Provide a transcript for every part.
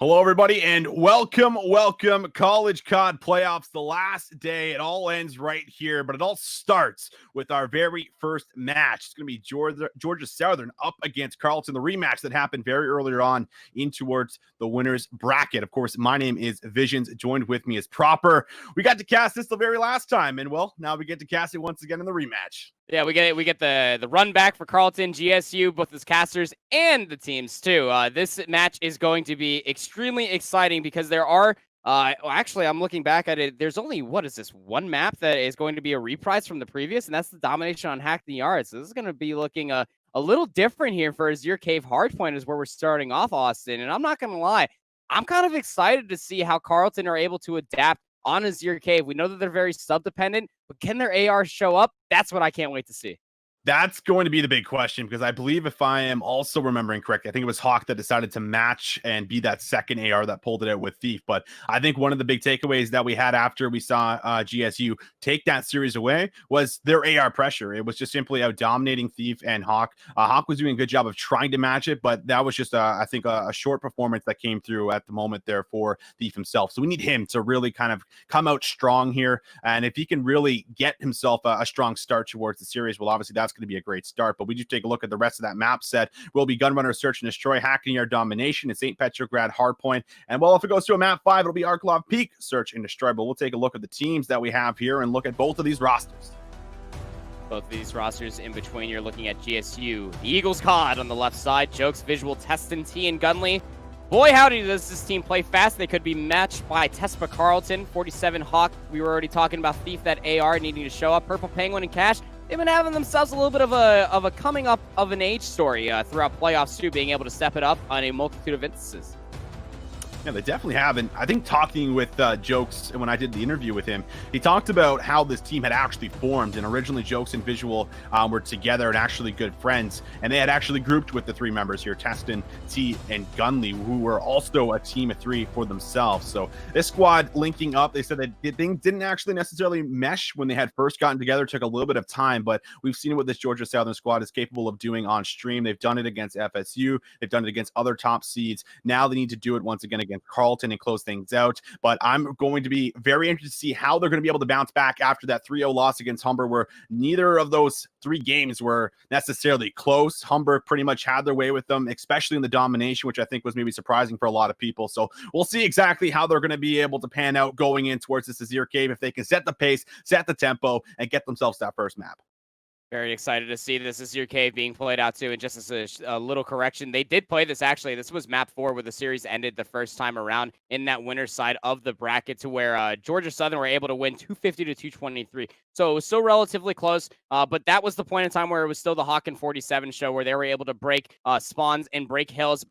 Hello, everybody, and welcome. College COD playoffs, the last day. It all ends right here, but it all starts with our very first match. It's going to be Georgia Southern up against Carleton, the rematch that happened very earlier on in towards the winner's bracket. Of course, my name is Visions. Joined with me is Proper. We got to cast this the very last time, and well, now we get to cast it once again in the rematch. Yeah, we get the run back for Carleton, GSU, both as casters and the teams too. This match is going to be extremely exciting because there are actually, I'm looking back at it. There's only one map that is going to be a reprise from the previous, and that's the domination on Hackney Yards. So this is going to be looking a little different here for Azure Cave Hardpoint is where we're starting off, Austin. And I'm not going to lie, I'm kind of excited to see how Carleton are able to adapt on Azure Cave. We know that they're very sub-dependent, but can their AR show up? That's what I can't wait to see. That's going to be the big question because I believe if I am also remembering correctly, I think it was Hawk that decided to match and be that second AR that pulled it out with Thief. But I think one of the big takeaways that we had after we saw GSU take that series away was their AR pressure. It was just simply out dominating Thief and Hawk. Hawk was doing a good job of trying to match it, but that was just, I think, a short performance that came through at the moment there for Thief himself. So we need him to really kind of come out strong here. And if he can really get himself a strong start towards the series, well, obviously that's going to be a great start. But we just take a look at the rest of that map set. Will be Gunrunner, Search and Destroy, Hackney Yard, Domination. It's St. Petrograd, Hardpoint. And well, if it goes to a map 5, it'll be Arklov Peak, Search and Destroy. But we'll take a look at the teams that we have here and look at both of these rosters. Both of these rosters in between, you're looking at GSU, the Eagles COD on the left side, Jokes, Visual, Teston, T, and Gunley. Boy, howdy, does this team play fast. They could be matched by Tespa Carleton, 47 Hawk. We were already talking about Thief, that AR needing to show up. Purple Penguin and Cash. They've been having themselves a little bit of a coming up of an age story throughout playoffs too, being able to step it up on a multitude of instances. Yeah, they definitely have. And I think talking with Jokes, and when I did the interview with him, he talked about how this team had actually formed. And originally, Jokes and Visual were together and actually good friends. And they had actually grouped with the three members here, Teston, T, and Gunley, who were also a team of three for themselves. So this squad linking up, they said that things didn't actually necessarily mesh when they had first gotten together. It took a little bit of time, but we've seen what this Georgia Southern squad is capable of doing on stream. They've done it against FSU. They've done it against other top seeds. Now they need to do it once again against Carleton and close things out. But I'm going to be very interested to see how they're going to be able to bounce back after that 3-0 loss against Humber, where neither of those three games were necessarily close. Humber pretty much had their way with them, especially in the domination, which I think was maybe surprising for a lot of people. So we'll see exactly how they're going to be able to pan out going in towards this Azure Cave, if they can set the pace, set the tempo, and get themselves that first map. Very excited to see this Azure Cave being played out too. And just as a little correction, they did play this actually. This was map 4 where the series ended the first time around in that winner's side of the bracket, to where Georgia Southern were able to win 250 to 223. So it was still relatively close, but that was the point in time where it was still the Hawk and 47 show, where they were able to break spawns and break hills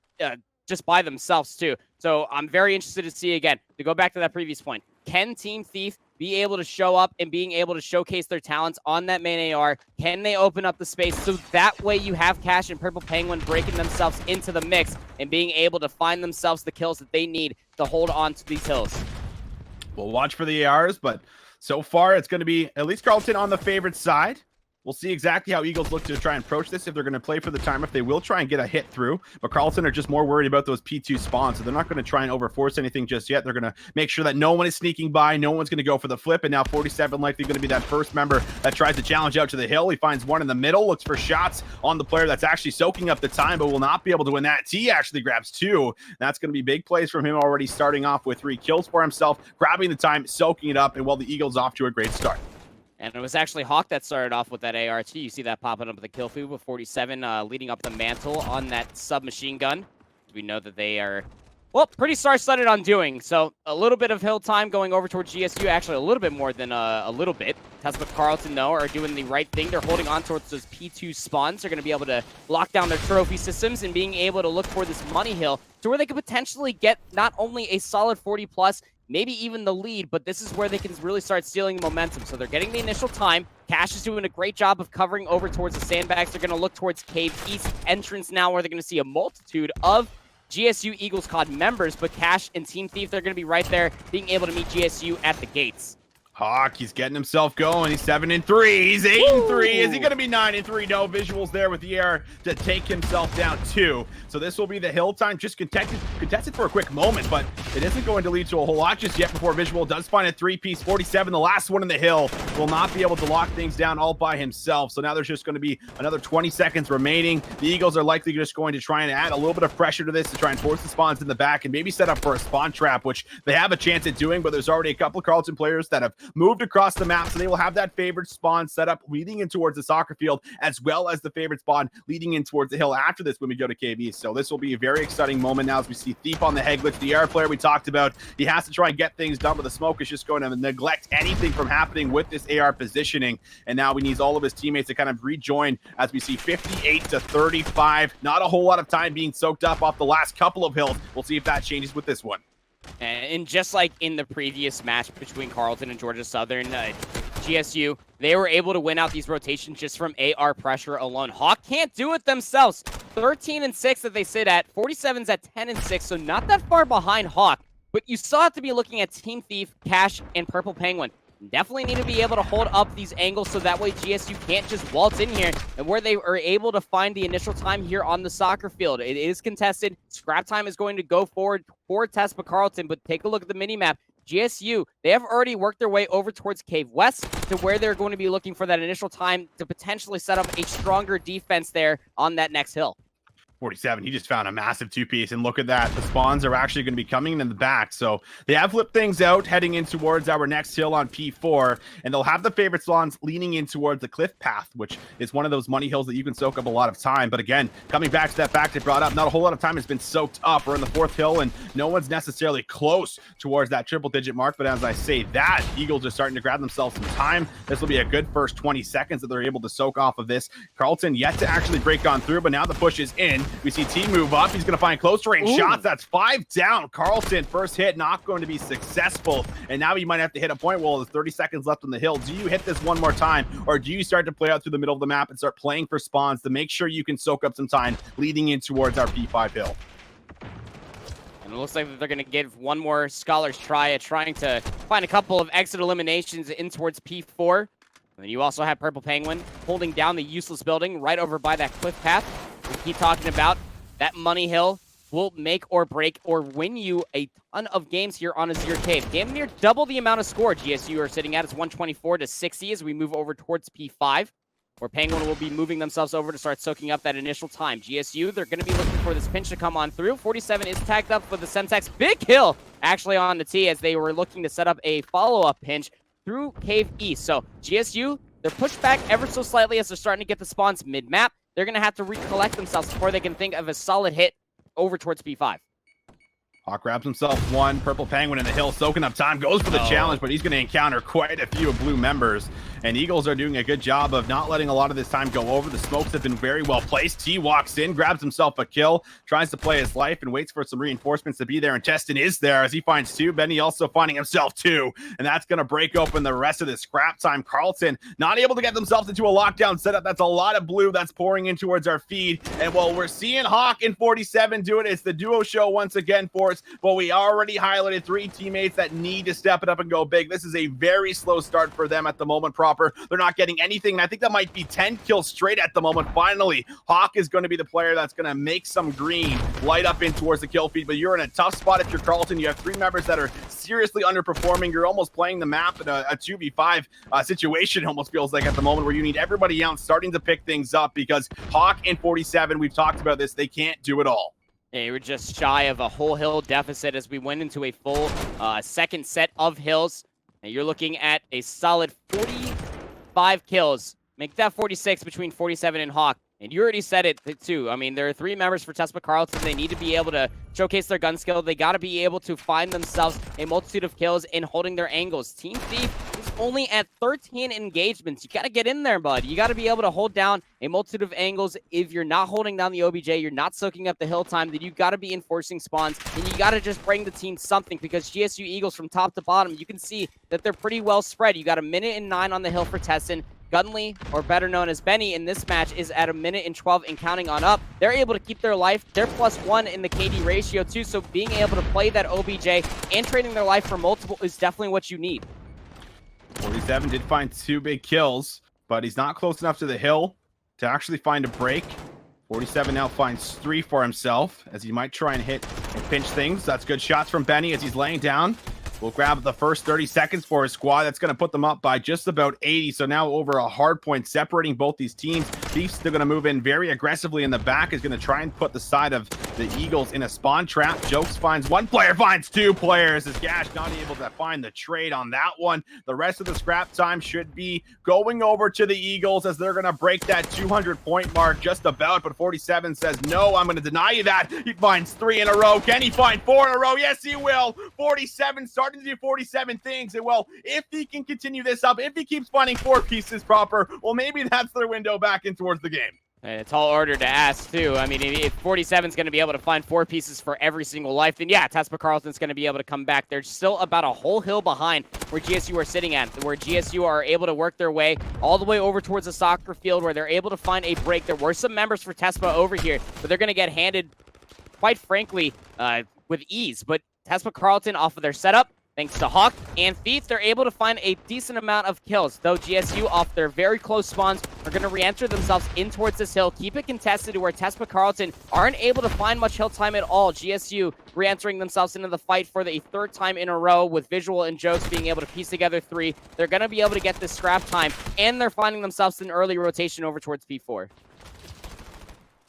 just by themselves too. So I'm very interested to see, again, to go back to that previous point, can Team Thief be able to show up and being able to showcase their talents on that main AR? Can they open up the space so that way you have Cash and Purple Penguin breaking themselves into the mix and being able to find themselves the kills that they need to hold on to these hills? We'll watch for the ARs, but so far it's going to be at least Carleton on the favorite side. We'll see exactly how Eagles look to try and approach this, if they're going to play for the timer, if they will try and get a hit through. But Carleton are just more worried about those P2 spawns, so they're not going to try and overforce anything just yet. They're going to make sure that no one is sneaking by, no one's going to go for the flip, and now 47 likely going to be that first member that tries to challenge out to the hill. He finds one in the middle, looks for shots on the player that's actually soaking up the time, but will not be able to win that. T actually grabs 2. That's going to be big plays from him, already starting off with 3 kills for himself, grabbing the time, soaking it up, and well, the Eagles off to a great start. And it was actually Hawk that started off with that ART. You see that popping up with the kill feed with 47 leading up the mantle on that submachine gun. We know that they are, well, pretty star-studded on doing. So a little bit of hill time going over towards GSU. Actually, a little bit more than a little bit. Tespa Carleton, though, are doing the right thing. They're holding on towards those P2 spawns. They're going to be able to lock down their trophy systems and being able to look for this money hill to where they could potentially get not only a solid 40+, maybe even the lead, but this is where they can really start stealing the momentum. So they're getting the initial time. Cash is doing a great job of covering over towards the sandbags. They're going to look towards Cave East entrance now, where they're going to see a multitude of GSU Eagles COD members, but Cash and Team Thief, they're going to be right there, being able to meet GSU at the gates. Hawk, he's getting himself going. He's 7-3. He's 8-3. Is he going to be 9-3? No visuals there with the air to take himself down 2. So this will be the hill time. Just contested for a quick moment, but it isn't going to lead to a whole lot just yet before visual does find a 3-piece. 47, the last one in the hill, will not be able to lock things down all by himself. So now there's just going to be another 20 seconds remaining. The Eagles are likely just going to try and add a little bit of pressure to this to try and force the spawns in the back and maybe set up for a spawn trap, which they have a chance at doing, but there's already a couple of Carleton players that have moved across the map, so they will have that favored spawn set up leading in towards the soccer field, as well as the favorite spawn leading in towards the hill after this when we go to KV. So this will be a very exciting moment now as we see Thief on the Heglitch, the air player we talked about. He has to try and get things done, but the smoke is just going to neglect anything from happening with this AR positioning, and now he needs all of his teammates to kind of rejoin as we see 58-35. Not a whole lot of time being soaked up off the last couple of hills. We'll see if that changes with this one. And just like in the previous match between Carleton and Georgia Southern, GSU, they were able to win out these rotations just from AR pressure alone. Hawk can't do it themselves. 13-6 that they sit at. 47's at 10-6, so not that far behind Hawk. But you still have to be looking at Team Thief, Cash, and Purple Penguin. Definitely need to be able to hold up these angles so that way GSU can't just waltz in here, and where they are able to find the initial time here on the soccer field. It is contested. Scrap time is going to go forward for Tespa Carleton, but take a look at the mini-map. GSU, they have already worked their way over towards Cave West to where they're going to be looking for that initial time to potentially set up a stronger defense there on that next hill. 47, he just found a massive 2-piece, and look at that. The spawns are actually going to be coming in the back, so they have flipped things out heading in towards our next hill on P4, and they'll have the favorite spawns leaning in towards the cliff path, which is one of those money hills that you can soak up a lot of time. But again, coming back to that fact they brought up, not a whole lot of time has been soaked up. We're in the 4th hill, and no one's necessarily close towards that triple-digit mark, but as I say that, Eagles are starting to grab themselves some time. This will be a good first 20 seconds that they're able to soak off of this. Carleton yet to actually break on through, but now the push is in. We see T move up. He's going to find close range shots. That's 5 down. Carleton, first hit, not going to be successful. And now you might have to hit a point. Well, there's 30 seconds left on the hill. Do you hit this one more time, or do you start to play out through the middle of the map and start playing for spawns to make sure you can soak up some time leading in towards our P5 hill? And it looks like they're going to give one more Scholars try at trying to find a couple of exit eliminations in towards P4. And then you also have Purple Penguin holding down the useless building right over by that cliff path. We keep talking about that money hill will make or break or win you a ton of games here on Azure Cave. Damn near double the amount of score GSU are sitting at. It's 124-60 as we move over towards P5, where Penguin will be moving themselves over to start soaking up that initial time. GSU, they're going to be looking for this pinch to come on through. 47 is tagged up with the Semtex. Big kill actually on the T as they were looking to set up a follow-up pinch through Cave East. So GSU, they're pushed back ever so slightly as they're starting to get the spawns mid-map. They're going to have to recollect themselves before they can think of a solid hit over towards P5. Hawk grabs himself one. Purple Penguin in the hill, soaking up time, goes for the challenge, but he's going to encounter quite a few blue members. And Eagles are doing a good job of not letting a lot of this time go over. The smokes have been very well placed. T walks in, grabs himself a kill, tries to play his life, and waits for some reinforcements to be there. And Cheston is there as he finds 2. Benny also finding himself 2. And that's going to break open the rest of the scrap time. Carleton not able to get themselves into a lockdown setup. That's a lot of blue that's pouring in towards our feed. And while we're seeing Hawk and 47 do it, it's the duo show once again for us. But we already highlighted 3 teammates that need to step it up and go big. This is a very slow start for them at the moment proper. They're not getting anything, and I think that might be 10 kills straight at the moment. Finally, Hawk is going to be the player that's going to make some green light up in towards the kill feed, but you're in a tough spot if you're Carleton. You have 3 members that are seriously underperforming. You're almost playing the map in a 2v5 situation, almost feels like at the moment, where you need everybody else starting to pick things up, because Hawk and 47, we've talked about this, they can't do it all. Yeah, we're just shy of a whole hill deficit as we went into a full second set of hills. And you're looking at a solid 45 kills. Make that 46 between 47 and Hawk. And you already said it too. I mean, there are 3 members for Tespa Carleton. They need to be able to showcase their gun skill. They got to be able to find themselves a multitude of kills in holding their angles. Team Thief is only at 13 engagements. You got to get in there, bud. You got to be able to hold down a multitude of angles. If you're not holding down the OBJ, you're not soaking up the hill time, then you got to be enforcing spawns. And you got to just bring the team something, because GSU Eagles from top to bottom, you can see that they're pretty well spread. You got 1:09 on the hill for Tesson. Gunley, or better known as Benny, in this match is at 1:12 and counting on up. They're able to keep their life. They're +1 in the KD ratio too, so being able to play that OBJ and trading their life for multiple is definitely what you need. 47 did find 2 big kills, but he's not close enough to the hill to actually find a break. 47 now finds 3 for himself as he might try and hit and pinch things. That's good shots from Benny as he's laying down. We'll grab the first 30 seconds for his squad. That's going to put them up by just about 80. So now over a hard point separating both these teams. Thief's still going to move in very aggressively in the back. Is going to try and put the side of the Eagles in a spawn trap. Jokes finds 1 player, finds 2 players. As Gash not able to find the trade on that one. The rest of the scrap time should be going over to the Eagles as they're going to break that 200-point mark just about. But 47 says, no, I'm going to deny you that. He finds 3 in a row. Can he find 4 in a row? Yes, he will. 47 starting to do 47 things. And well, if he can continue this up, if he keeps finding 4 pieces proper, well, maybe that's their window back in towards the game. And a tall order to ask, too. I mean, if 47 is going to be able to find 4 pieces for every single life, then yeah, Tespa Carleton's going to be able to come back. They're still about a whole hill behind where GSU are sitting at, where GSU are able to work their way all the way over towards the soccer field where they're able to find a break. There were some members for Tespa over here, but they're going to get handed, quite frankly, with ease. But Tespa Carleton off of their setup, thanks to Hawk and Thief, they're able to find a decent amount of kills, though GSU off their very close spawns are going to re-enter themselves in towards this hill, keep it contested to where Tespa Carleton aren't able to find much hill time at all. GSU re-entering themselves into the fight for the 3rd time in a row with Visual and Jokes being able to piece together 3. They're going to be able to get this scrap time, and they're finding themselves in early rotation over towards P4.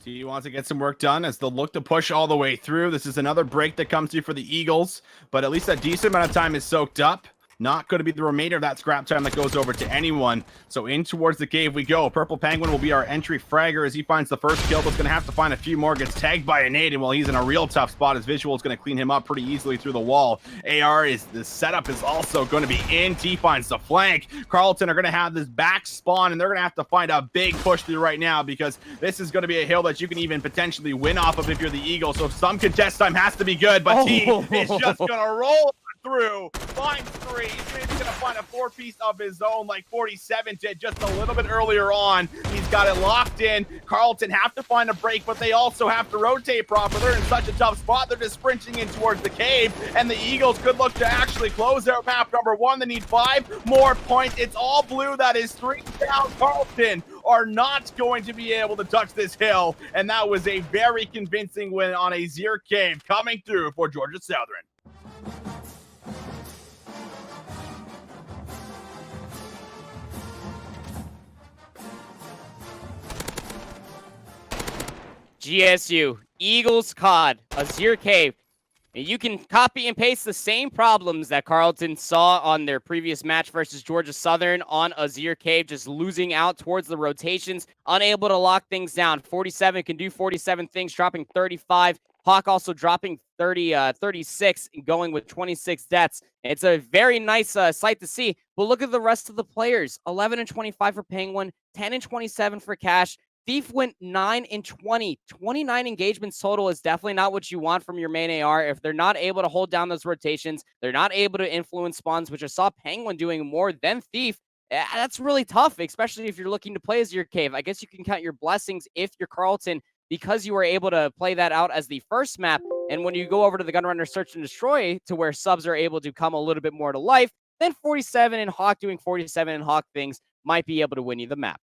He wants to get some work done as they'll look to push all the way through. This is another break that comes through for the Eagles, but at least a decent amount of time is soaked up. Not going to be the remainder of that scrap time that goes over to anyone. So in towards the cave we go. Purple Penguin will be our entry fragger as he finds the first kill, but it's going to have to find a few more. Gets tagged by a nade, and while he's in a real tough spot, his Visual is going to clean him up pretty easily through the wall. AR is the setup is also going to be in. T finds the flank. Carleton are going to have this back spawn, and they're going to have to find a big push through right now because this is going to be a hill that you can even potentially win off of if you're the Eagle. So some contest time has to be good, but T is just going to roll through, finds 3. He's maybe going to find a 4-piece of his own like 47 did just a little bit earlier on. He's got it locked in. Carleton have to find a break, but they also have to rotate proper. They're in such a tough spot. They're just sprinting in towards the cave, and the Eagles could look to actually close out map number 1. They need 5 more points. It's all blue. That is 3 down. Carleton are not going to be able to touch this hill, and that was a very convincing win on a Zir Cave coming through for Georgia Southern. GSU, Eagles COD, Azir Cave. And you can copy and paste the same problems that Carleton saw on their previous match versus Georgia Southern on Azir Cave, just losing out towards the rotations, unable to lock things down. 47 can do 47 things, dropping 35. Hawk also dropping 36 and going with 26 deaths. It's a very nice sight to see. But look at the rest of the players. 11 and 25 for Penguin, 10 and 27 for Cash. Thief went 9 and 20. 29 engagements total is definitely not what you want from your main AR. If they're not able to hold down those rotations, they're not able to influence spawns, which I saw Penguin doing more than Thief. That's really tough, especially if you're looking to play as your cave. I guess you can count your blessings if you're Carleton because you were able to play that out as the first map. And when you go over to the Gunrunner Search and Destroy to where subs are able to come a little bit more to life, then 47 and Hawk doing 47 and Hawk things might be able to win you the map.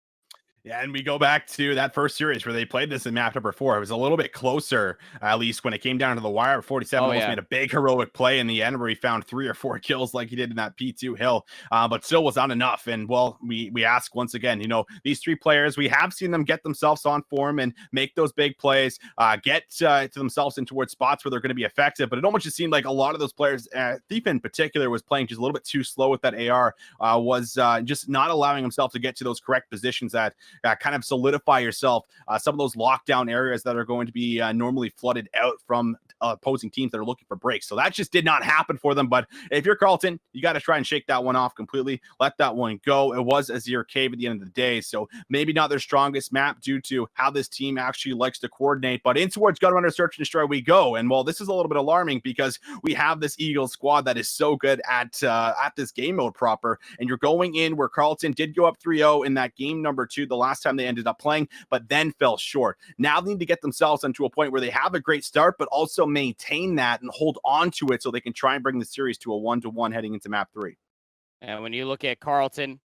Yeah, and we go back to that first series where they played this in map number 4. It was a little bit closer, at least when it came down to the wire. 47 almost made a big heroic play in the end where he found 3 or 4 kills like he did in that P2 hill, but still was not enough. And, well, we ask once again, you know, these 3 players, we have seen them get themselves on form and make those big plays, get to themselves in towards spots where they're going to be effective. But it almost just seemed like a lot of those players, Thief in particular, was playing just a little bit too slow with that AR, was just not allowing himself to get to those correct positions that kind of solidify yourself some of those lockdown areas that are going to be normally flooded out from opposing teams that are looking for breaks. So that just did not happen for them. But if you're Carleton, you got to try and shake that one off completely. Let that one go. It was Azir Cave at the end of the day. So maybe not their strongest map due to how this team actually likes to coordinate. But in towards Gunrunner Search and Destroy we go. And well, this is a little bit alarming because we have this Eagles squad that is so good at this game mode proper. And you're going in where Carleton did go up 3-0 in that game number 2 the last time they ended up playing, but then fell short. Now they need to get themselves into a point where they have a great start, but also maintain that and hold on to it so they can try and bring the series to a 1-1 heading into map 3. And when you look at Carleton,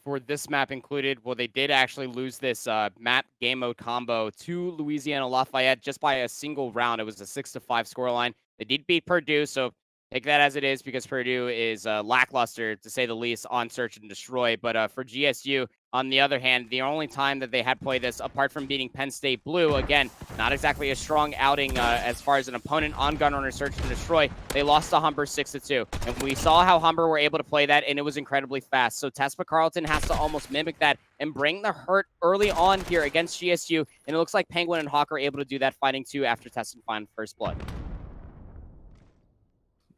for this map included, well, they did actually lose this map game mode combo to Louisiana Lafayette just by a single round. It was a 6-5 scoreline. They did beat Purdue, so take that as it is because Purdue is lackluster, to say the least, on Search and Destroy. But for GSU, on the other hand, the only time that they had played this, apart from beating Penn State Blue, again, not exactly a strong outing as far as an opponent on Gunrunner Search and Destroy. They lost to Humber 6-2. And we saw how Humber were able to play that, and it was incredibly fast. So Tespa Carleton has to almost mimic that and bring the hurt early on here against GSU. And it looks like Penguin and Hawk are able to do that, fighting too after Test and find first blood.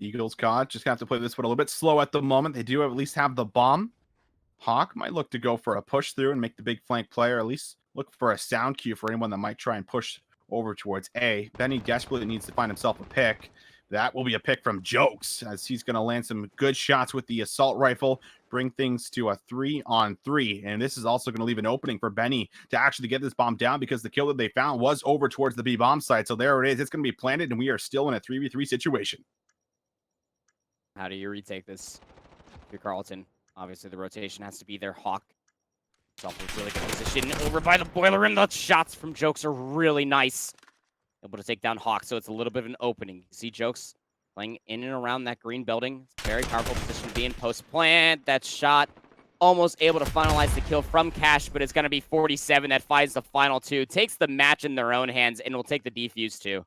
Eagles caught. Just have to play this one a little bit slow at the moment. They do at least have the bomb. Hawk might look to go for a push through and make the big flank play, or at least look for a sound cue for anyone that might try and push over towards A. Benny desperately needs to find himself a pick. That will be a pick from Jokes, as he's going to land some good shots with the assault rifle, bring things to a 3-on-3. And this is also going to leave an opening for Benny to actually get this bomb down, because the kill that they found was over towards the B bomb site. So there it is. It's going to be planted, and we are still in a 3v3 situation. How do you retake this? If you're Carleton, obviously the rotation has to be there. Hawk himself in really good position over by the boiler room. The shots from Jokes are really nice. Able to take down Hawk, so it's a little bit of an opening. You see Jokes playing in and around that green building. It's a very powerful position to be in. Post plant. That shot almost able to finalize the kill from Cash, but it's going to be 47 that finds the final two. Takes the match in their own hands and will take the defuse too.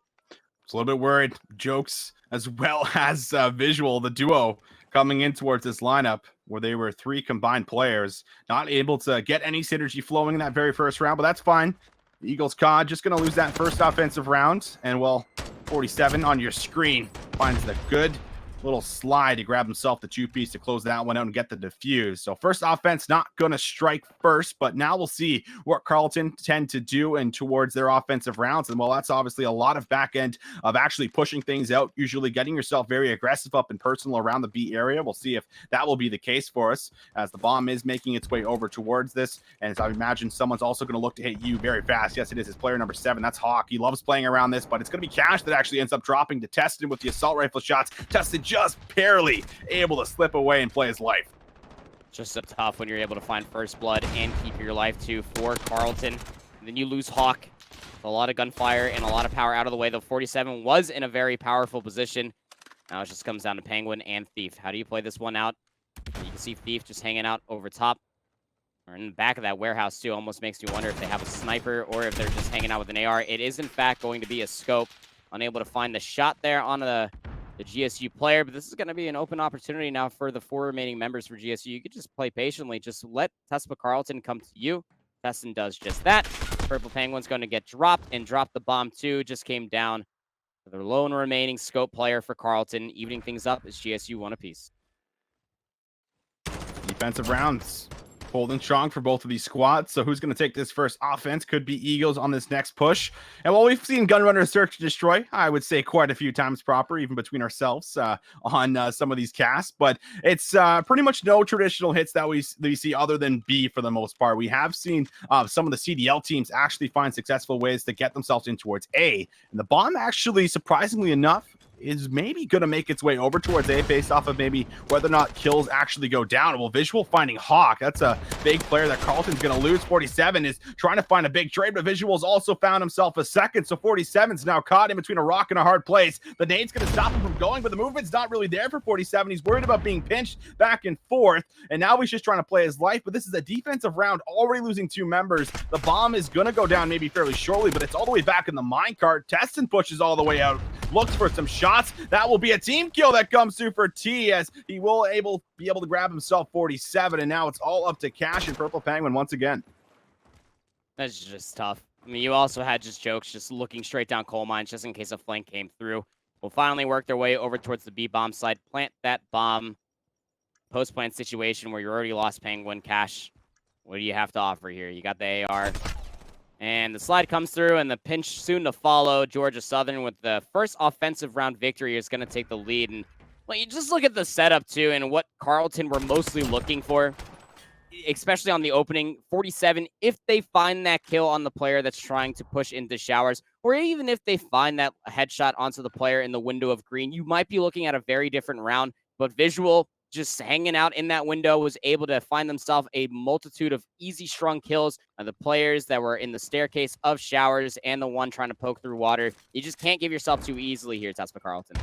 It's a little bit worried. Jokes as well as Visual, the duo coming in towards this lineup where they were 3 combined players, not able to get any synergy flowing in that very first round, but that's fine. The Eagles COD just going to lose that first offensive round, and well, 47 on your screen finds the good little slide to grab himself the 2-piece to close that one out and get the defuse. So first offense not going to strike first, but now we'll see what Carleton tend to do and towards their offensive rounds. And well, that's obviously a lot of back end of actually pushing things out, usually getting yourself very aggressive up and personal around the B area. We'll see if that will be the case for us, as the bomb is making its way over towards this. And as I imagine, someone's also going to look to hit you very fast. Yes, it is his player number 7. That's Hawk. He loves playing around this, but it's going to be Cash that actually ends up dropping to Tested with the assault rifle shots. Tested just barely able to slip away and play his life. Just so tough when you're able to find first blood and keep your life too for Carleton. And then you lose Hawk. A lot of gunfire and a lot of power out of the way, though 47 was in a very powerful position. Now it just comes down to Penguin and Thief. How do you play this one out? You can see Thief just hanging out over top, or in the back of that warehouse too. Almost makes you wonder if they have a sniper or if they're just hanging out with an AR. It is in fact going to be a scope. Unable to find the shot there on the GSU player, but this is going to be an open opportunity now for the 4 remaining members for GSU. You could just play patiently. Just let Tespa Carleton come to you. Teston does just that. Purple Penguin's going to get dropped and drop the bomb too. Just came down to the lone remaining scope player for Carleton. Evening things up as GSU 1 apiece. Defensive rounds holding strong for both of these squads. So who's going to take this first offense? Could be Eagles on this next push. And while we've seen Gunrunner Search and Destroy, I would say quite a few times proper, even between ourselves on some of these casts, but it's pretty much no traditional hits that we see other than B for the most part. We have seen some of the CDL teams actually find successful ways to get themselves in towards A. And the bomb actually, surprisingly enough, is maybe going to make its way over towards A based off of maybe whether or not kills actually go down. Well, Visual finding Hawk. That's a big player that Carleton's going to lose. 47 is trying to find a big trade, but Visual's also found himself a second. So 47's now caught in between a rock and a hard place. The nade's going to stop him from going, but the movement's not really there for 47. He's worried about being pinched back and forth, and now he's just trying to play his life. But this is a defensive round, already losing 2 members. The bomb is going to go down maybe fairly shortly, but it's all the way back in the minecart. Teston pushes all the way out, looks for some shots. That will be a team kill that comes through for T, as he will be able to grab himself 47, and now it's all up to Cash and Purple Penguin once again. That's just tough. I mean, you also had just Jokes just looking straight down coal mines just in case a flank came through. Will finally work their way over towards the B bomb site, plant that bomb. Post plant situation where you already lost Penguin. Cash, what do you have to offer here? You got the AR. And the slide comes through, and the pinch soon to follow. Georgia Southern with the first offensive round victory is going to take the lead. And well, you just look at the setup, too, and what Carleton were mostly looking for, especially on the opening. 47, if they find that kill on the player that's trying to push into showers, or even if they find that headshot onto the player in the window of green, you might be looking at a very different round. But Visual just hanging out in that window, was able to find themselves a multitude of easy strung kills. The players that were in the staircase of showers and the one trying to poke through water. You just can't give yourself too easily here, Tespa Carleton.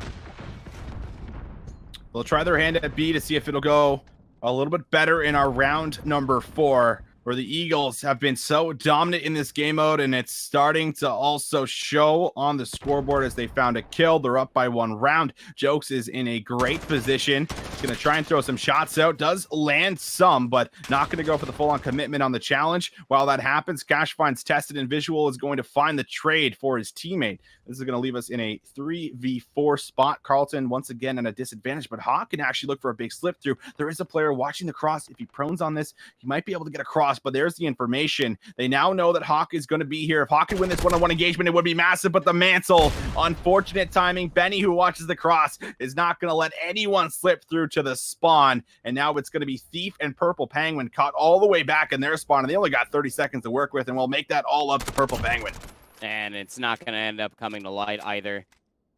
We'll try their hand at B to see if it'll go a little bit better in our round number 4, where the Eagles have been so dominant in this game mode, and it's starting to also show on the scoreboard as they found a kill. They're up by 1 round. Jokes is in a great position. He's going to try and throw some shots out. Does land some, but not going to go for the full-on commitment on the challenge. While that happens, Cash finds Tested, and Visual is going to find the trade for his teammate. This is going to leave us in a 3v4 spot. Carleton, once again, at a disadvantage, but Hawk can actually look for a big slip through. There is a player watching the cross. If he prones on this, he might be able to get across, but there's the information. They now know that Hawk is going to be here. If Hawk can win this one-on-one engagement, it would be massive, but the mantle, unfortunate timing. Benny, who watches the cross, is not going to let anyone slip through to the spawn, and now it's going to be Thief and Purple Penguin caught all the way back in their spawn, and they only got 30 seconds to work with, and we'll make that all up to Purple Penguin. And it's not going to end up coming to light either.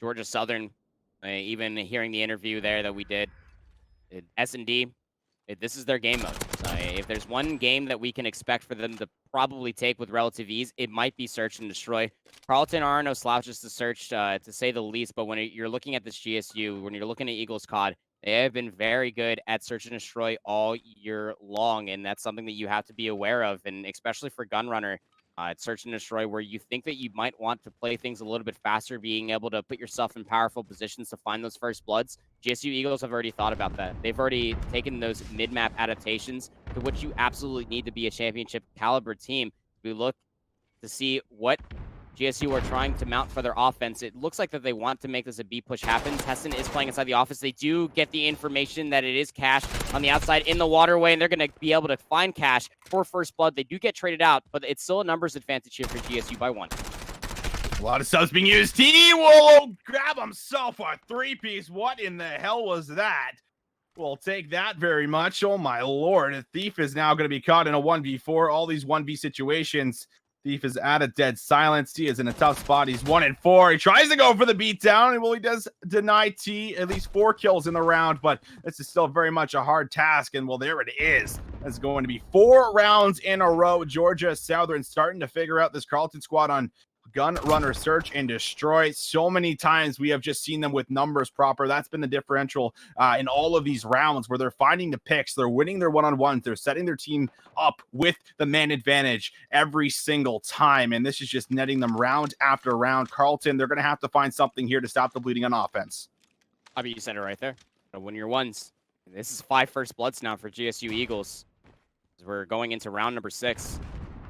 Georgia Southern, even hearing the interview there that we did, S&D, this is their game mode. If there's one game that we can expect for them to probably take with relative ease, it might be Search and Destroy. Carleton are no slouches to search, to say the least, but when you're looking at this GSU, when you're looking at Eagles COD, they have been very good at Search and Destroy all year long, and that's something that you have to be aware of, and especially for Gunrunner. It's Search and Destroy, where you think that you might want to play things a little bit faster, being able to put yourself in powerful positions to find those first bloods. GSU Eagles have already thought about that. They've already taken those mid-map adaptations to what you absolutely need to be a championship caliber team. We look to see what GSU are trying to mount for their offense. It looks like that they want to make this a B push happen. Tesson is playing inside the office. They do get the information that it is Cash on the outside in the waterway, and they're going to be able to find Cash for first blood. They do get traded out, but it's still a numbers advantage here for GSU by 1. A lot of subs being used. He will grab himself a 3-piece. What in the hell was that? We'll take that very much. Oh my lord. A Thief is now going to be caught in a 1v4. All these 1v situations. Thief is at a dead silence. He is in a tough spot. He's 1-4. He tries to go for the beatdown. Well, he does deny T at least 4 kills in the round, but this is still very much a hard task. And well, there it is. It's going to be 4 rounds in a row. Georgia Southern starting to figure out this Carleton squad on Gun Runner Search and Destroy. So many times we have just seen them with numbers proper. That's been the differential in all of these rounds, where they're finding the picks, they're winning their one-on-ones, they're setting their team up with the man advantage every single time, and this is just netting them round after round. Carleton, they're going to have to find something here to stop the bleeding on offense. I mean, you said it right there. Win your ones. This is 5 first bloods now for GSU Eagles. We're going into round number 6.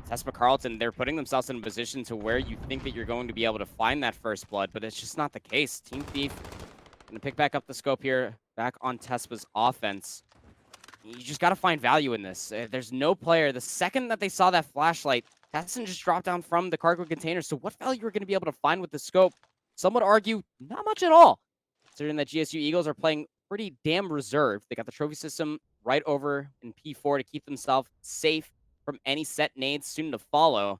Tespa Carleton, they're putting themselves in a position to where you think that you're going to be able to find that first blood, but it's just not the case. Team Thief going to pick back up the scope here, back on Tespa's offense. You just got to find value in this. There's no player. The second that they saw that flashlight, Tesson just dropped down from the cargo container. So what value are going to be able to find with the scope? Some would argue not much at all, considering that GSU Eagles are playing pretty damn reserved. They got the trophy system right over in P4 to keep themselves safe from any set nades soon to follow.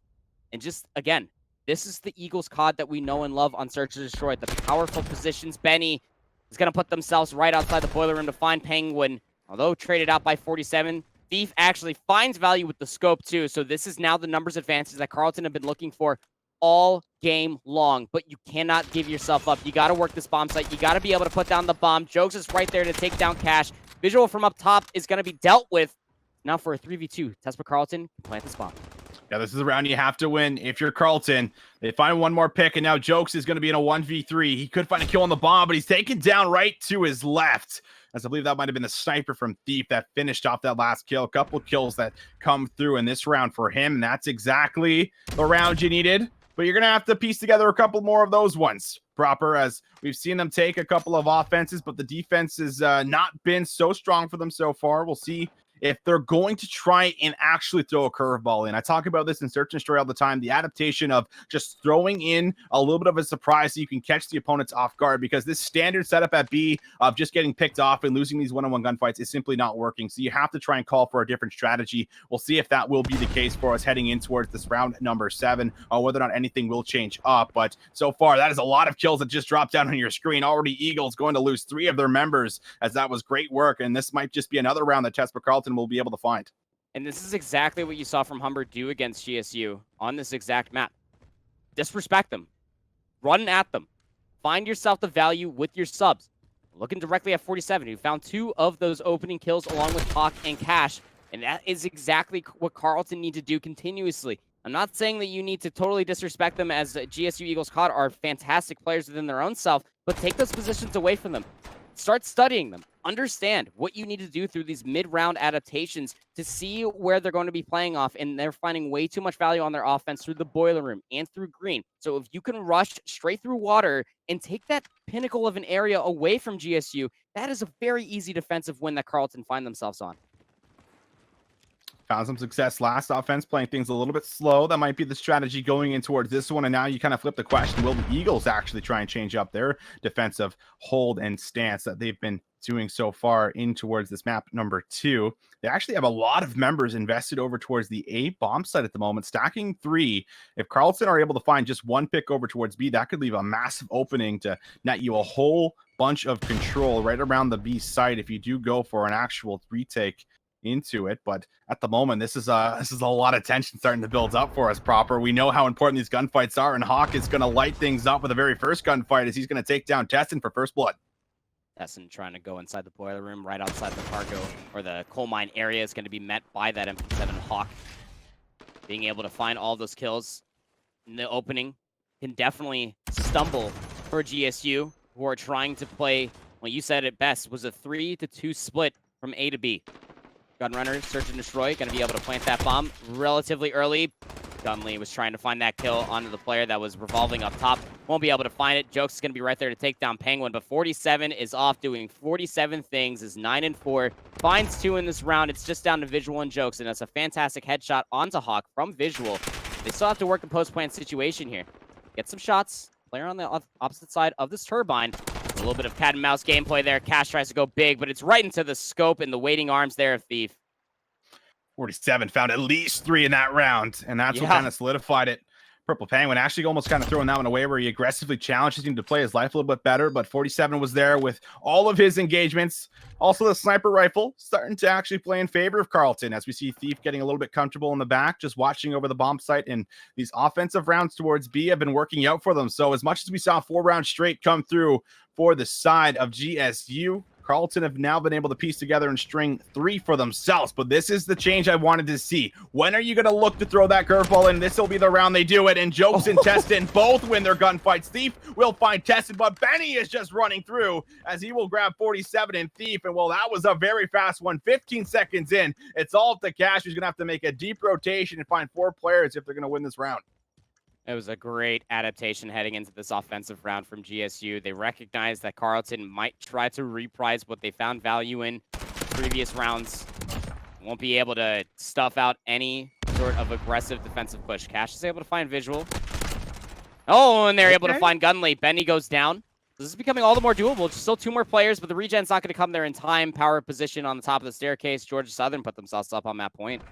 And just, again, this is the Eagles COD that we know and love on Search and Destroy. The powerful positions. Benny is going to put themselves right outside the boiler room to find Penguin. Although traded out by 47, Thief actually finds value with the scope too. So this is now the numbers advantage that Carleton have been looking for all game long. But you cannot give yourself up. You got to work this bomb site. You got to be able to put down the bomb. Jokes is right there to take down Cash. Visual from up top is going to be dealt with. Now for a 3v2, Tespa Carleton plant the spot. Yeah, this is a round you have to win if you're Carleton. They find one more pick, and now Jokes is going to be in a 1v3. He could find a kill on the bomb, but he's taken down right to his left. As I believe that might have been the sniper from Thief that finished off that last kill. A couple kills that come through in this round for him. And that's exactly the round you needed. But you're going to have to piece together a couple more of those ones proper, as we've seen them take a couple of offenses, but the defense has not been so strong for them so far. We'll see if they're going to try and actually throw a curveball in. I talk about this in Search and Destroy all the time, the adaptation of just throwing in a little bit of a surprise so you can catch the opponents off guard, because this standard setup at B of just getting picked off and losing these one-on-one gunfights is simply not working. So you have to try and call for a different strategy. We'll see if that will be the case for us heading in towards this round number 7, or whether or not anything will change up. But so far, that is a lot of kills that just dropped down on your screen. Already Eagles going to lose 3 of their members, as that was great work. And this might just be another round that Tesper Carleton will be able to find. And this is exactly what you saw from Humber do against GSU on this exact map. Disrespect them. Run at them. Find yourself the value with your subs. Looking directly at 47, who found 2 of those opening kills along with Hawk and Cash. And that is exactly what Carleton need to do continuously. I'm not saying that you need to totally disrespect them, as GSU Eagles COD are fantastic players within their own self, but take those positions away from them. Start studying them. Understand what you need to do through these mid-round adaptations to see where they're going to be playing off, and they're finding way too much value on their offense through the boiler room and through green. So if you can rush straight through water and take that pinnacle of an area away from GSU, that is a very easy defensive win that Carleton find themselves on. Found some success last offense, playing things a little bit slow. That might be the strategy going in towards this one. And now you kind of flip the question. Will the Eagles actually try and change up their defensive hold and stance that they've been doing so far in towards this map number 2? They actually have a lot of members invested over towards the A bomb site at the moment, stacking 3. If Carleton are able to find just 1 pick over towards B, that could leave a massive opening to net you a whole bunch of control right around the B site if you do go for an actual retake into it. But at the moment, this is a lot of tension starting to build up for us proper. We know how important these gunfights are, and Hawk is going to light things up with the very first gunfight as he's going to take down Tesson for first blood. Tesson trying to go inside the boiler room, right outside the cargo or the coal mine area, is going to be met by that MP7 Hawk. Being able to find all those kills in the opening can definitely stumble for GSU, who are trying to play, well, you said it best, was a 3-2 split from A to B. Gunrunner, Search and Destroy, going to be able to plant that bomb relatively early. Gunley was trying to find that kill onto the player that was revolving up top. Won't be able to find it. Jokes is going to be right there to take down Penguin, but 47 is off doing 47 things, is 9-4. Finds 2 in this round. It's just down to Visual and Jokes, and that's a fantastic headshot onto Hawk from Visual. They still have to work a post-plant situation here. Get some shots. Player on the opposite side of this turbine. A little bit of cat and mouse gameplay there. Cash tries to go big, but it's right into the scope and the waiting arms there of Thief. 47 found at least 3 in that round, and that's what kind of solidified it. Purple Penguin actually almost kind of throwing that one away, where he aggressively challenged him to play his life a little bit better, but 47 was there with all of his engagements. Also, the sniper rifle starting to actually play in favor of Carleton, as we see Thief getting a little bit comfortable in the back, just watching over the bomb site, and these offensive rounds towards B have been working out for them. So as much as we saw 4 rounds straight come through for the side of GSU, Carleton have now been able to piece together and string 3 for themselves, but this is the change I wanted to see. When are you going to look to throw that curveball in? This will be the round they do it, and Jokes and Teston both win their gunfights. Thief will find Teston, but Benny is just running through as he will grab 47 and Thief, and well, that was a very fast one. 15 seconds in, it's all up to Cash, who's going to have to make a deep rotation and find 4 players if they're going to win this round. It was a great adaptation heading into this offensive round from GSU. They recognized that Carleton might try to reprise what they found value in previous rounds. Won't be able to stuff out any sort of aggressive defensive push. Cash is able to find Visual. Oh, and they're able to find Gunley. Benny goes down. This is becoming all the more doable. Just still 2 more players, but the regen's not going to come there in time. Power position on the top of the staircase. Georgia Southern put themselves up on that point.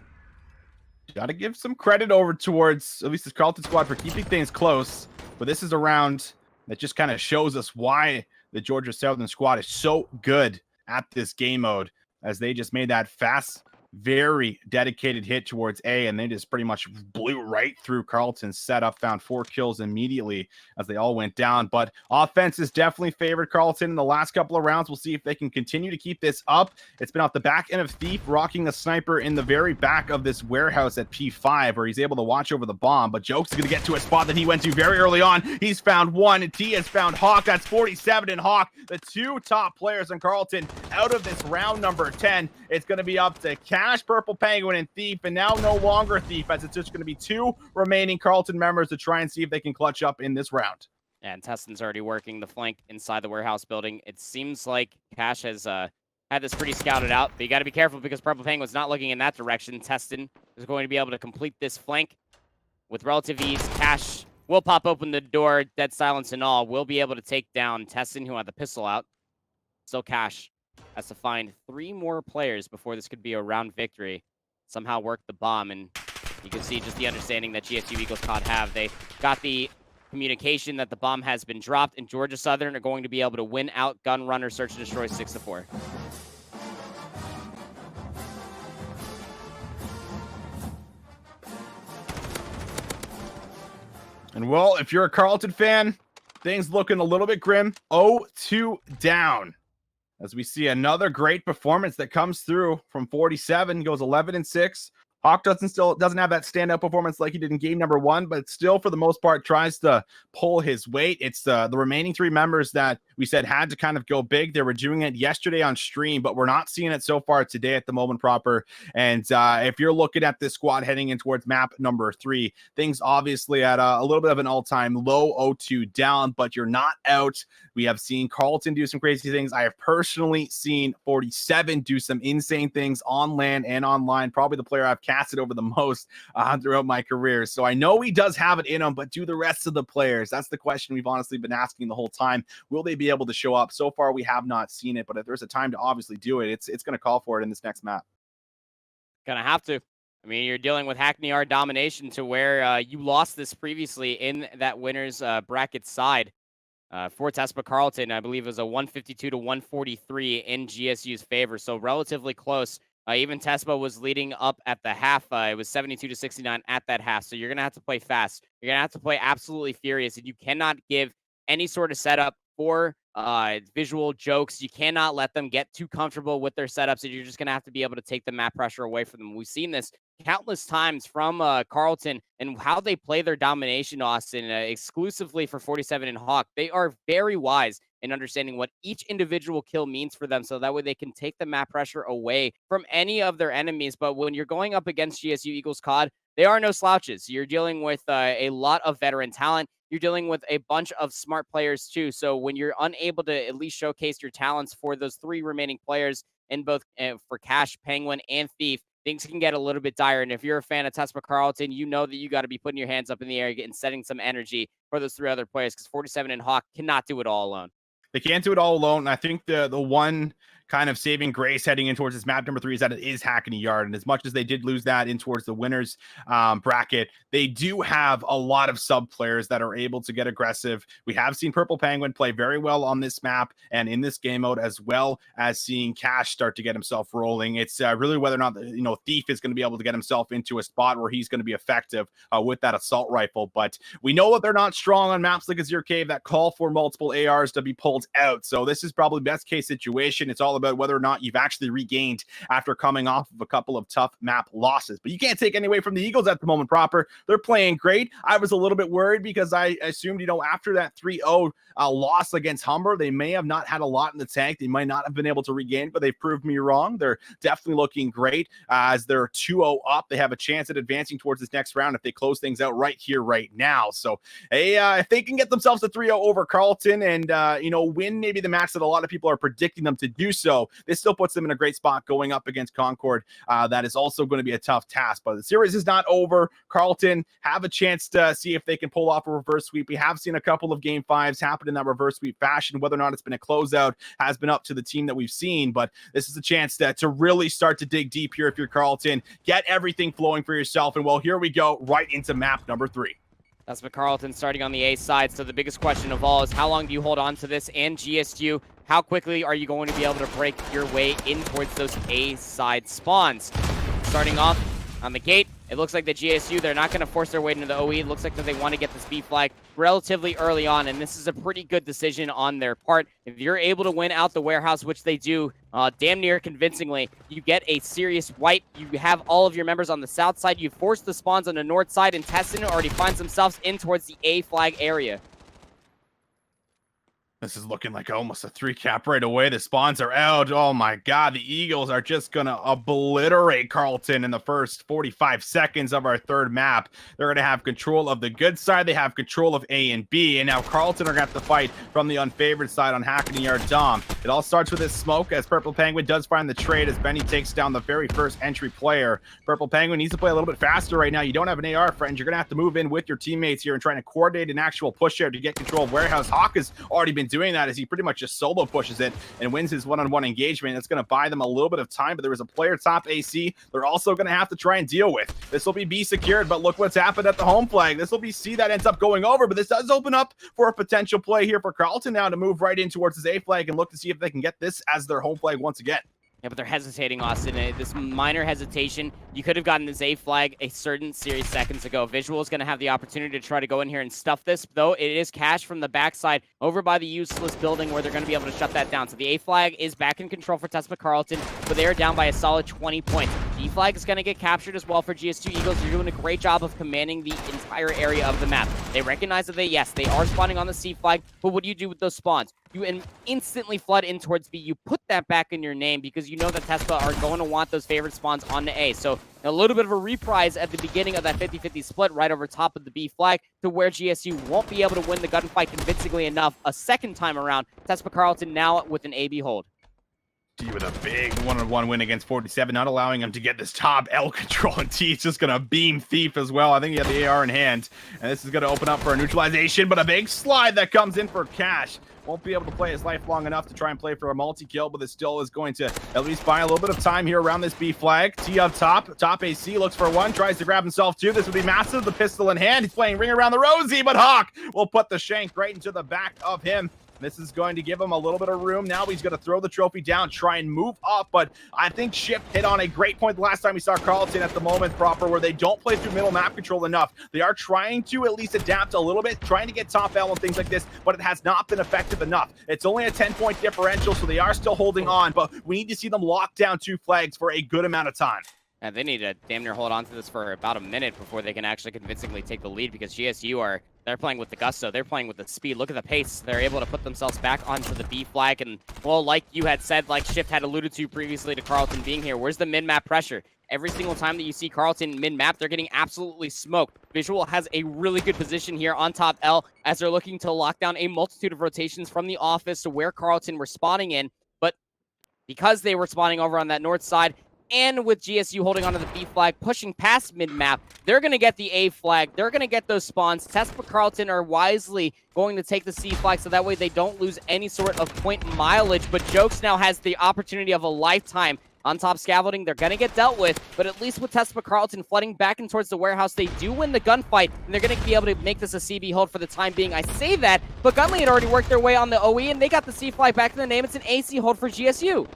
Got to give some credit over towards at least this Carleton squad for keeping things close. But this is a round that just kind of shows us why the Georgia Southern squad is so good at this game mode, as they just made that fast, very dedicated hit towards A, and they just pretty much blew right through Carleton's setup, found 4 kills immediately as they all went down. But offense has definitely favored Carleton in the last couple of rounds. We'll see if they can continue to keep this up. It's been off the back end of Thief, rocking a sniper in the very back of this warehouse at P5, where he's able to watch over the bomb. But Jokes is going to get to a spot that he went to very early on. He's found 1, and T has found Hawk. That's 47 and Hawk, the 2 top players in Carleton out of this round number 10. It's going to be up to Cash, Purple Penguin, and Thief, and now no longer Thief, as it's just going to be 2 remaining Carleton members to try and see if they can clutch up in this round. And Teston's already working the flank inside the warehouse building. It seems like Cash has had this pretty scouted out, but you got to be careful because Purple Penguin's not looking in that direction. Testin is going to be able to complete this flank with relative ease. Cash will pop open the door, dead silence and all. Will be able to take down Testin, who had the pistol out. Still Cash has to find 3 more players before this could be a round victory. Somehow work the bomb, and you can see just the understanding that GSU Eagles COD have. They got the communication that the bomb has been dropped, and Georgia Southern are going to be able to win out Gun Runner Search and Destroy 6-4. And well, if you're a Carleton fan, things looking a little bit grim. 0-2 down. As we see another great performance that comes through from 47, goes 11-6. Hawk doesn't have that standout performance like he did in game number 1, but still, for the most part, tries to pull his weight. It's the remaining 3 members that we said had to kind of go big. They were doing it yesterday on stream, but we're not seeing it so far today at the moment proper. And if you're looking at this squad heading in towards map number 3, things obviously at a little bit of an all-time low, 0-2 down, but you're not out. We have seen Carleton do some crazy things. I have personally seen 47 do some insane things on land and online. Probably the player I've casted over the most throughout my career. So I know he does have it in him, but do the rest of the players? That's the question we've honestly been asking the whole time. Will they be able to show up? So far, we have not seen it, but if there's a time to obviously do it, it's going to call for it in this next map. Gonna have to. I mean, you're dealing with Hackney Yard domination to where you lost this previously in that winner's bracket side. For Tespa Carleton, I believe it was a 152-143 in GSU's favor, so relatively close. Even Tespa was leading up at the half. It was 72-69 at that half, so you're going to have to play fast. You're going to have to play absolutely furious, and you cannot give any sort of setup for visual jokes. You cannot let them get too comfortable with their setups, and you're just going to have to be able to take the map pressure away from them. We've seen this countless times from Carleton and how they play their domination, Austin, exclusively for 47 and Hawk. They are very wise in understanding what each individual kill means for them, so that way they can take the map pressure away from any of their enemies. But when you're going up against GSU Eagles COD, they are no slouches. You're dealing with a lot of veteran talent. You're dealing with a bunch of smart players too. So when you're unable to at least showcase your talents for those 3 remaining players in both for Cash, Penguin, and Thief, things can get a little bit dire. And if you're a fan of Tespa Carleton, you know that you got to be putting your hands up in the air and setting some energy for those 3 other players, because 47 and Hawk cannot do it all alone. They can't do it all alone. And I think the one kind of saving grace heading in towards this map number 3 is that it is Hackney Yard. And as much as they did lose that in towards the winners bracket, they do have a lot of sub players that are able to get aggressive. We have seen Purple Penguin play very well on this map and in this game mode, as well as seeing Cash start to get himself rolling. It's really whether or not Thief is going to be able to get himself into a spot where he's going to be effective with that assault rifle. But we know that they're not strong on maps like Azure Cave that call for multiple ARs to be pulled out. So this is probably best case situation. It's all about whether or not you've actually regained after coming off of a couple of tough map losses. But you can't take any away from the Eagles at the moment proper. They're playing great. I was a little bit worried because I assumed, after that 3-0 loss against Humber, they may have not had a lot in the tank. They might not have been able to regain, but they've proved me wrong. They're definitely looking great. As they're 2-0 up, they have a chance at advancing towards this next round if they close things out right here, right now. So if they can get themselves a 3-0 over Carleton and, win maybe the match that a lot of people are predicting them to do so, this still puts them in a great spot going up against Concord. That is also going to be a tough task, but the series is not over. Carleton have a chance to see if they can pull off a reverse sweep. We have seen a couple of game 5s happen in that reverse sweep fashion. Whether or not it's been a closeout has been up to the team that we've seen, but this is a chance to really start to dig deep here if you're Carleton. Get everything flowing for yourself, and well, here we go right into map number 3. That's Carleton starting on the A side. So the biggest question of all is how long do you hold on to this? And GSU, how quickly are you going to be able to break your way in towards those A side spawns? Starting off on the gate, it looks like the GSU, they're not going to force their way into the OE. It looks like that they want to get this B flag relatively early on, and this is a pretty good decision on their part. If you're able to win out the warehouse, which they do damn near convincingly, you get a serious wipe. You have all of your members on the south side. You force the spawns on the north side, and Tessin already finds themselves in towards the A flag area. This is looking like almost a 3-cap right away. The spawns are out. Oh my God, the Eagles are just going to obliterate Carleton in the first 45 seconds of our 3rd map. They're going to have control of the good side. They have control of A and B, and now Carleton are going to have to fight from the unfavored side on Hackney Yard Dom. It all starts with this smoke as Purple Penguin does find the trade as Benny takes down the very first entry player. Purple Penguin needs to play a little bit faster right now. You don't have an AR, friends. You're going to have to move in with your teammates here and trying to coordinate an actual push here to get control of Warehouse. Hawk has already been doing that as he pretty much just solo pushes it and wins his one-on-one engagement. That's going to buy them a little bit of time, but there was a player top AC they're also going to have to try and deal with. This will be B secured, but look what's happened at the home flag. This will be C that ends up going over, but this does open up for a potential play here for Carleton now to move right in towards his A flag and look to see if they can get this as their home flag once again. Yeah, but they're hesitating, Austin. This minor hesitation. You could have gotten this A flag a certain series seconds ago. Visual is going to have the opportunity to try to go in here and stuff this, though it is Cash from the backside over by the useless building where they're going to be able to shut that down. So the A flag is back in control for Tespa Carleton, but they are down by a solid 20 points. B flag is going to get captured as well for GS2 Eagles. They're doing a great job of commanding the entire area of the map. They recognize that they are spawning on the C flag, but what do you do with those spawns? You instantly flood in towards B. You put that back in your name because you know that Tespa are going to want those favorite spawns on the A. So a little bit of a reprise at the beginning of that 50-50 split right over top of the B flag to where GSU won't be able to win the gunfight convincingly enough a second time around. Tespa Carleton now with an AB hold. T with a big one-on-one win against 47, not allowing him to get this top L control, and T is just going to beam Thief as well. I think he had the AR in hand, and this is going to open up for a neutralization, but a big slide that comes in for Cash. Won't be able to play his life long enough to try and play for a multi-kill, but it still is going to at least buy a little bit of time here around this B flag. T up top. Top AC looks for one, tries to grab himself two. This would be massive. The pistol in hand. He's playing ring around the rosy, but Hawk will put the shank right into the back of him. This is going to give him a little bit of room. Now he's going to throw the trophy down, try and move up, but I think Shift hit on a great point the last time we saw Carleton at the moment proper where they don't play through middle map control enough. They are trying to at least adapt a little bit, trying to get top L and things like this, but it has not been effective enough. It's only a 10-point differential, so they are still holding on, but we need to see them lock down two flags for a good amount of time. And they need to damn near hold on to this for about a minute before they can actually convincingly take the lead because GSU they're playing with the gusto. They're playing with the speed. Look at the pace. They're able to put themselves back onto the B flag. And, well, like you had said, like Shift had alluded to previously to Carleton being here, where's the mid-map pressure? Every single time that you see Carleton mid-map, they're getting absolutely smoked. Visual has a really good position here on top L as they're looking to lock down a multitude of rotations from the office to where Carleton were spawning in. But because they were spawning over on that north side, and with GSU holding onto the B flag, pushing past mid-map, they're going to get the A flag. They're going to get those spawns. Tespa Carleton are wisely going to take the C flag so that way they don't lose any sort of point mileage. But Jokes now has the opportunity of a lifetime on top scaffolding. They're going to get dealt with, but at least with Tespa Carleton flooding back in towards the warehouse, they do win the gunfight, and they're going to be able to make this a CB hold for the time being. I say that, but Gunley had already worked their way on the OE, and they got the C flag back in the name. It's an AC hold for GSU.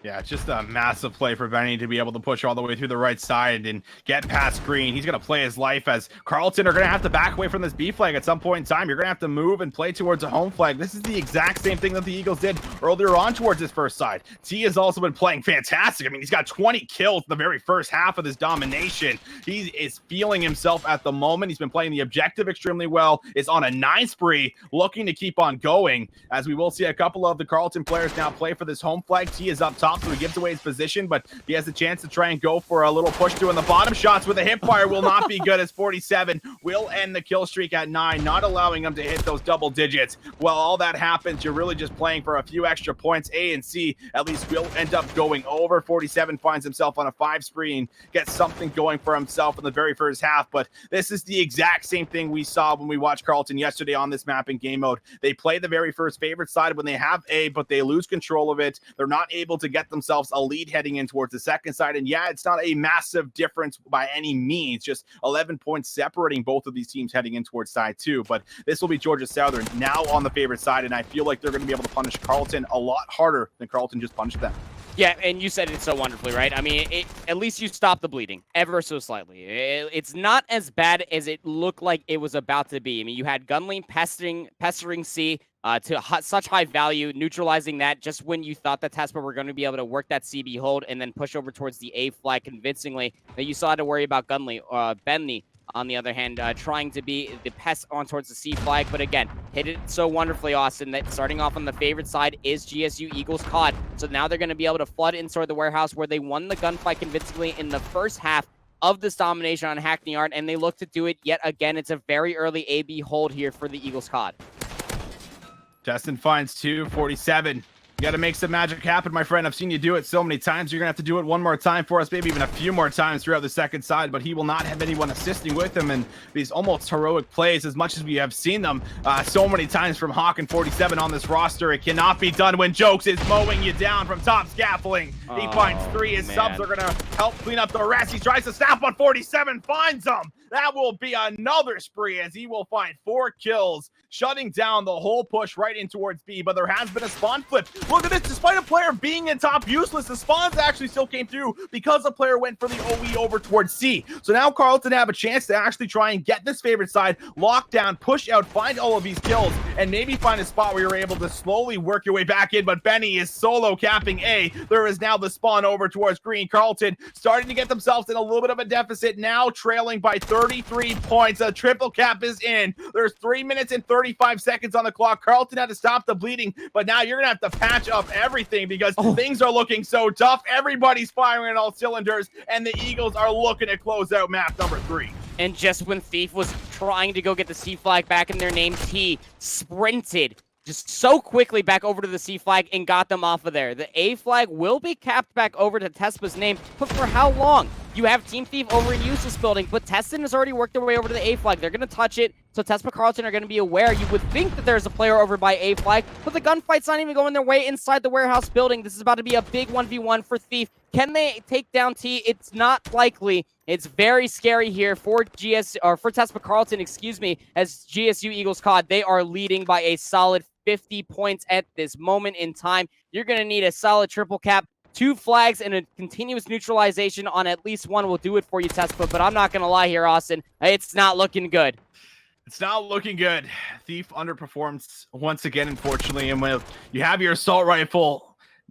Yeah, it's just a massive play for Benny to be able to push all the way through the right side and get past Green. He's going to play his life as Carleton are going to have to back away from this B flag at some point in time. You're going to have to move and play towards a home flag. This is the exact same thing that the Eagles did earlier on towards this first side. T has also been playing fantastic. I mean, he's got 20 kills in the very first half of this domination. He is feeling himself at the moment. He's been playing the objective extremely well. Is on a 9 spree, looking to keep on going, as we will see a couple of the Carleton players now play for this home flag. T is up top, so he gives away his position, but he has a chance to try and go for a little push through, and the bottom shots with a hip fire will not be good as 47 will end the kill streak at 9, not allowing him to hit those double digits. Well, all that happens, you're really just playing for a few extra points. A and C at least will end up going over. 47 finds himself on a 5 spree and gets something going for himself in the very first half, but this is the exact same thing we saw when we watched Carleton yesterday on this map in game mode. They play the very first favorite side when they have A, but they lose control of it. They're not able to get themselves a lead heading in towards the second side, and yeah, it's not a massive difference by any means, just 11 points separating both of these teams heading in towards side 2, but this will be Georgia Southern now on the favorite side, and I feel like they're going to be able to punish Carleton a lot harder than Carleton just punished them. Yeah, and you said it so wonderfully, right? I mean, at least you stopped the bleeding ever so slightly. It's not as bad as it looked like it was about to be. I mean, you had Gunley pestering C to such high value, neutralizing that just when you thought that Tespa were going to be able to work that CB hold and then push over towards the A flag convincingly. That you still had to worry about Gunley, Benny, on the other hand, trying to be the pest on towards the C flag. But again, hit it so wonderfully, Austin, that starting off on the favorite side is GSU Eagles COD. So now they're going to be able to flood inside the warehouse where they won the gunfight convincingly in the first half of this domination on Hackney Yard, and they look to do it yet again. It's a very early AB hold here for the Eagles COD. Justin finds 2, 47. You got to make some magic happen, my friend. I've seen you do it so many times. You're going to have to do it one more time for us, maybe even a few more times throughout the second side, but he will not have anyone assisting with him in these almost heroic plays as much as we have seen them so many times from Hawk and 47 on this roster. It cannot be done when Jokes is mowing you down from top scaffolding. He finds 3. His subs are going to help clean up the rest. He tries to snap on 47, finds him. That will be another spree as he will find 4 kills, shutting down the whole push right in towards B, but there has been a spawn flip. Look at this, despite a player being in top useless, the spawns actually still came through because a player went for the OE over towards C. So now Carleton have a chance to actually try and get this favorite side, lock down, push out, find all of these kills, and maybe find a spot where you're able to slowly work your way back in, but Benny is solo capping A. There is now the spawn over towards green. Carleton starting to get themselves in a little bit of a deficit, now trailing by 33 points. A triple cap is in. There's 3 minutes and 35 seconds on the clock. Carleton had to stop the bleeding, but now you're gonna have to patch up everything because things are looking so tough. Everybody's firing on all cylinders, and the Eagles are looking to close out map number 3. And just when Thief was trying to go get the C flag back in their name, T sprinted just so quickly back over to the C flag and got them off of there. The A flag will be capped back over to Tespa's name, but for how long? You have Team Thief over in Useless Building, but Teston has already worked their way over to the A flag. They're going to touch it, so Tespa Carleton are going to be aware. You would think that there's a player over by A flag, but the gunfight's not even going their way inside the warehouse building. This is about to be a big 1v1 for Thief. Can they take down T? It's not likely. It's very scary here for Tespa Carleton, excuse me, as GSU Eagles COD. They are leading by a solid 50 points at this moment in time. You're going to need a solid triple cap. 2 flags and a continuous neutralization on at least one will do it for you, Tespa, but I'm not going to lie here, Austin. It's not looking good. It's not looking good. Thief underperforms once again, unfortunately, and when you have your assault rifle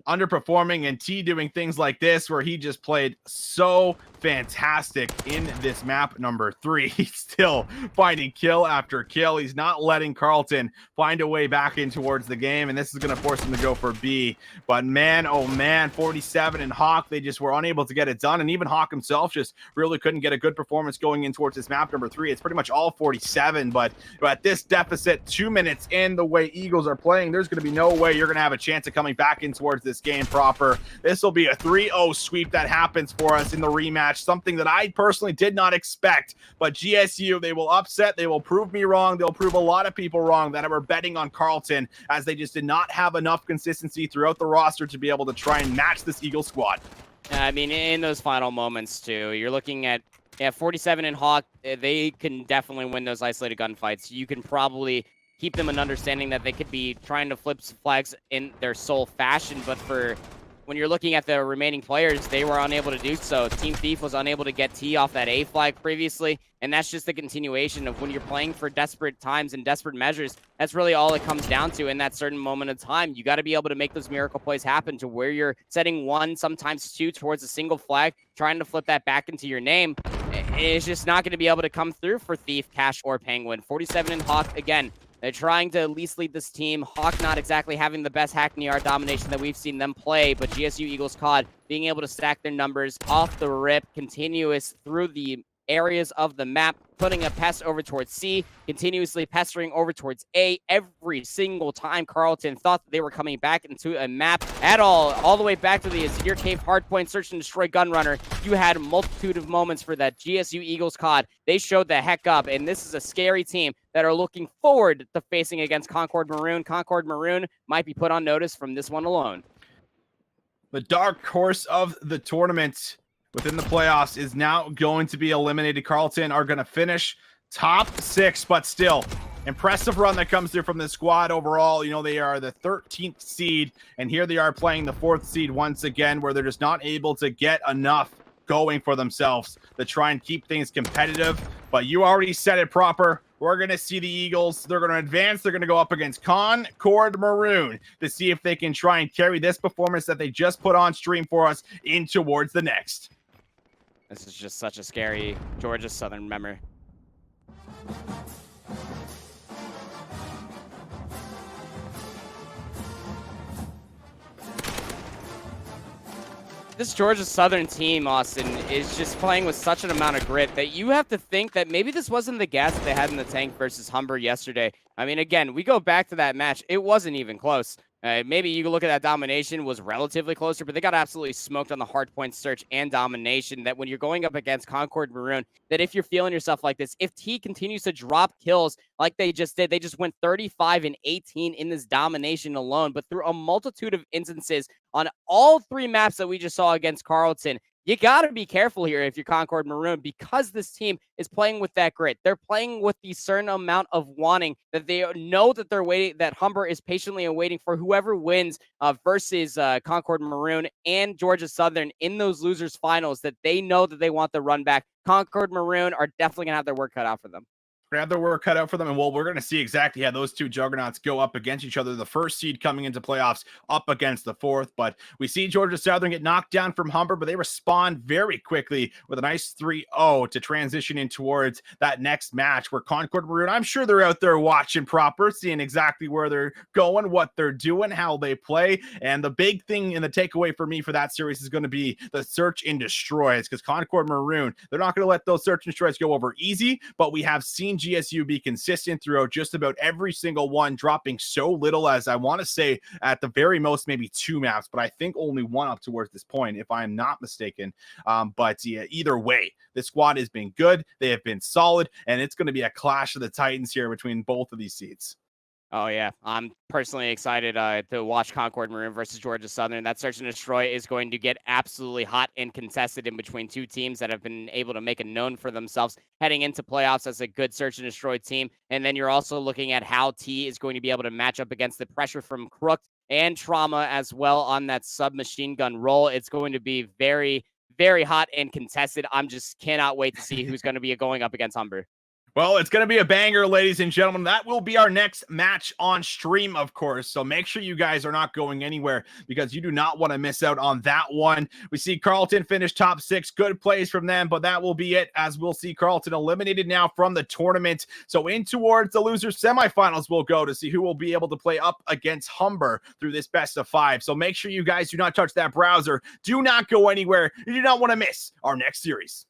underperforming and T doing things like this where he just played so fantastic in this map number 3. He's still finding kill after kill. He's not letting Carleton find a way back in towards the game, and this is going to force him to go for B. But man, oh man, 47 and Hawk, they just were unable to get it done, and even Hawk himself just really couldn't get a good performance going in towards this map number 3. It's pretty much all 47, but at this deficit, 2 minutes in, the way Eagles are playing, there's going to be no way you're going to have a chance of coming back in towards this game proper. This will be a 3-0 sweep that happens for us in the rematch, something that I personally did not expect. But GSU, they will upset, they will prove me wrong, they'll prove a lot of people wrong that were betting on Carleton, as they just did not have enough consistency throughout the roster to be able to try and match this Eagle squad. I mean, in those final moments too, you're looking at 47 and Hawk, they can definitely win those isolated gunfights. You can probably keep them in understanding that they could be trying to flip flags in their sole fashion, but for when you're looking at the remaining players, they were unable to do so. Team Thief was unable to get T off that A flag previously, and that's just the continuation of when you're playing for desperate times and desperate measures. That's really all it comes down to in that certain moment of time. You got to be able to make those miracle plays happen to where you're setting 1, sometimes 2 towards a single flag, trying to flip that back into your name. It's just not going to be able to come through for Thief, Cash, or Penguin. 47 and Hawk, again, they're trying to at least lead this team. Hawk not exactly having the best Hackney R domination that we've seen them play, but GSU Eagles COD being able to stack their numbers off the rip, continuous through the areas of the map, putting a pest over towards C, continuously pestering over towards A. Every single time Carleton thought that they were coming back into a map at all the way back to the Azir Cave Hardpoint Search and Destroy Gunrunner, you had a multitude of moments for that GSU Eagles COD. They showed the heck up, and this is a scary team that are looking forward to facing against Concord Maroon. Concord Maroon might be put on notice from this one alone. The dark horse of the tournament within the playoffs is now going to be eliminated. Carleton are going to finish top 6, but still impressive run that comes through from the squad overall. You know, they are the 13th seed, and here they are playing the 4th seed once again, where they're just not able to get enough going for themselves to try and keep things competitive. But you already said it proper. We're going to see the Eagles. They're going to advance. They're going to go up against Concord Maroon to see if they can try and carry this performance that they just put on stream for us in towards the next. This is just such a scary Georgia Southern memory. This Georgia Southern team, Austin, is just playing with such an amount of grit that you have to think that maybe this wasn't the gas that they had in the tank versus Humber yesterday. I mean, again, we go back to that match. It wasn't even close. Maybe you can look at that domination was relatively closer, but they got absolutely smoked on the hard point search and domination. That when you're going up against Concord Maroon, that if you're feeling yourself like this, if T continues to drop kills like they just did, they just went 35 and 18 in this domination alone. But through a multitude of instances on all 3 maps that we just saw against Carleton, you got to be careful here if you're Concord Maroon, because this team is playing with that grit. They're playing with the certain amount of wanting that they know that they're waiting, that Humber is patiently awaiting for whoever wins versus Concord Maroon and Georgia Southern in those losers finals, that they know that they want the run back. Concord Maroon are definitely going to have their work cut out for them. Have their work cut out for them. And well, we're going to see exactly how those two juggernauts go up against each other. The first seed coming into playoffs up against the fourth. But we see Georgia Southern get knocked down from Humber, but they respond very quickly with a nice 3-0 to transition in towards that next match where Concord Maroon, I'm sure they're out there watching proper, seeing exactly where they're going, what they're doing, how they play. And the big thing and the takeaway for me for that series is going to be the search and destroys, because Concord Maroon, they're not going to let those search and destroys go over easy, but we have seen GSU be consistent throughout just about every single one, dropping so little as I want to say at the very most maybe 2 maps, but I think only 1 up towards this point, if I'm not mistaken. But yeah, either way, this squad has been good. They have been solid, and it's going to be a clash of the Titans here between both of these seeds. Oh, yeah. I'm personally excited to watch Concord Maroon versus Georgia Southern. That search and destroy is going to get absolutely hot and contested in between 2 teams that have been able to make a known for themselves heading into playoffs as a good search and destroy team. And then you're also looking at how T is going to be able to match up against the pressure from Crooked and Trauma as well on that submachine gun roll. It's going to be very, very hot and contested. I'm just cannot wait to see who's going to be going up against Humber. Well, it's going to be a banger, ladies and gentlemen. That will be our next match on stream, of course. So make sure you guys are not going anywhere, because you do not want to miss out on that one. We see Carleton finish top 6. Good plays from them, but that will be it, as we'll see Carleton eliminated now from the tournament. So in towards the losers semifinals we'll go to see who will be able to play up against Humber through this best of 5. So make sure you guys do not touch that browser. Do not go anywhere. You do not want to miss our next series.